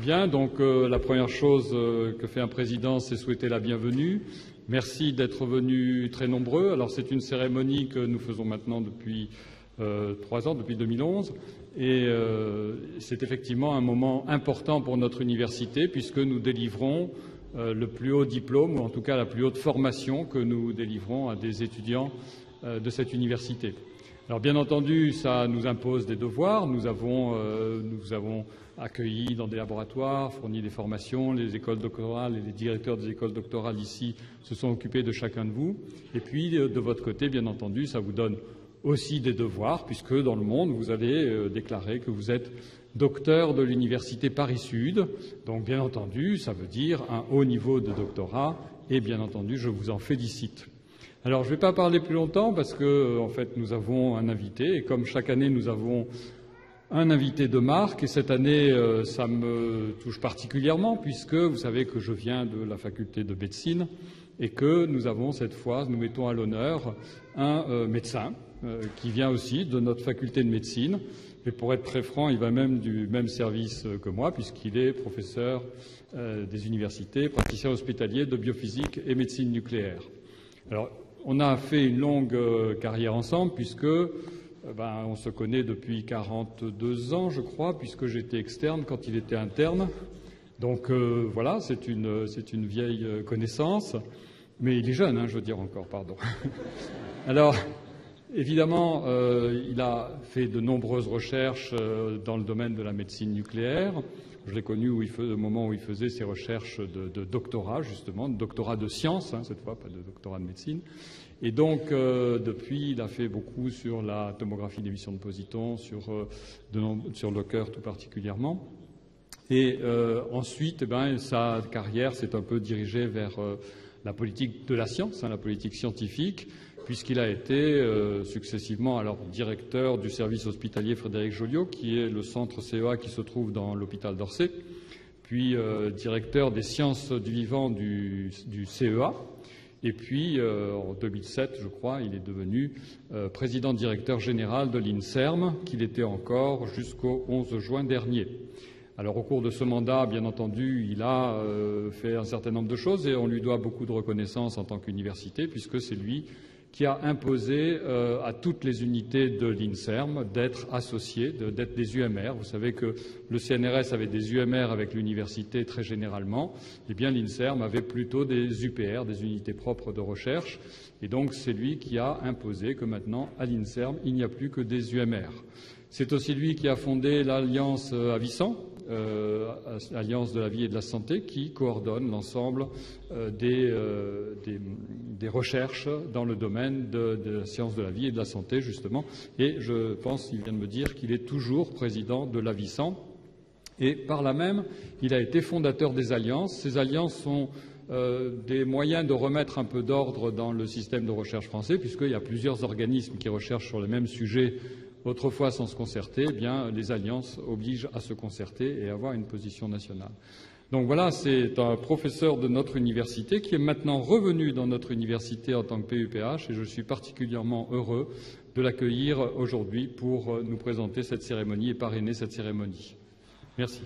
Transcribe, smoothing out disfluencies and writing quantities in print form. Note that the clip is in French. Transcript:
Bien, donc la première chose que fait un président, c'est souhaiter la bienvenue. Merci d'être venus très nombreux. Alors c'est une cérémonie que nous faisons maintenant depuis 3 ans, depuis 2011, et c'est effectivement un moment important pour notre université puisque nous délivrons le plus haut diplôme, ou en tout cas la plus haute formation que nous délivrons à des étudiants de cette université. Alors bien entendu, ça nous impose des devoirs. Nous avons accueilli dans des laboratoires, fourni des formations. Les écoles doctorales et les directeurs des écoles doctorales ici se sont occupés de chacun de vous. Et puis, de votre côté, bien entendu, ça vous donne aussi des devoirs, puisque dans le monde, vous avez déclaré que vous êtes docteur de l'Université Paris-Sud. Donc, bien entendu, ça veut dire un haut niveau de doctorat. Et bien entendu, je vous en félicite. Alors, je ne vais pas parler plus longtemps parce que, en fait, nous avons un invité. Et comme chaque année, nous avons un invité de marque. Et cette année, ça me touche particulièrement puisque vous savez que je viens de la faculté de médecine et que nous avons cette fois, nous mettons à l'honneur un médecin qui vient aussi de notre faculté de médecine. Mais pour être très franc, il va même du même service que moi puisqu'il est professeur des universités, praticien hospitalier de biophysique et médecine nucléaire. Alors, on a fait une longue carrière ensemble puisque on se connaît depuis 42 ans, je crois, puisque j'étais externe quand il était interne. Donc voilà, c'est une vieille connaissance. Mais il est jeune, je veux dire encore, pardon. Alors, évidemment, il a fait de nombreuses recherches dans le domaine de la médecine nucléaire. Je l'ai connu au moment où il faisait ses recherches de doctorat, justement, de doctorat de sciences, cette fois, pas de doctorat de médecine. Et donc, depuis, il a fait beaucoup sur la tomographie d'émission de positons, sur le cœur tout particulièrement. Et ensuite, sa carrière s'est un peu dirigée vers la politique de la science, la politique scientifique, puisqu'il a été successivement alors directeur du service hospitalier Frédéric Joliot, qui est le centre CEA qui se trouve dans l'hôpital d'Orsay, puis directeur des sciences du vivant du CEA, et puis en 2007, je crois, il est devenu président-directeur général de l'INSERM, qu'il était encore jusqu'au 11 juin dernier. Alors au cours de ce mandat, bien entendu, il a fait un certain nombre de choses et on lui doit beaucoup de reconnaissance en tant qu'université, puisque c'est lui qui a imposé à toutes les unités de l'INSERM d'être associées, d'être des UMR. Vous savez que le CNRS avait des UMR avec l'université très généralement. Eh bien, l'INSERM avait plutôt des UPR, des unités propres de recherche. Et donc, c'est lui qui a imposé que maintenant, à l'INSERM, il n'y a plus que des UMR. C'est aussi lui qui a fondé l'Alliance Avicen, Alliance de la vie et de la santé, qui coordonne l'ensemble des recherches dans le domaine de la science de la vie et de la santé, justement. Et je pense, il vient de me dire qu'il est toujours président de l'Avicen. Et par là même, il a été fondateur des alliances. Ces alliances sont des moyens de remettre un peu d'ordre dans le système de recherche français, puisqu'il y a plusieurs organismes qui recherchent sur le même sujet. Autrefois, sans se concerter, les alliances obligent à se concerter et à avoir une position nationale. Donc voilà, c'est un professeur de notre université qui est maintenant revenu dans notre université en tant que PUPH et je suis particulièrement heureux de l'accueillir aujourd'hui pour nous présenter cette cérémonie et parrainer cette cérémonie. Merci.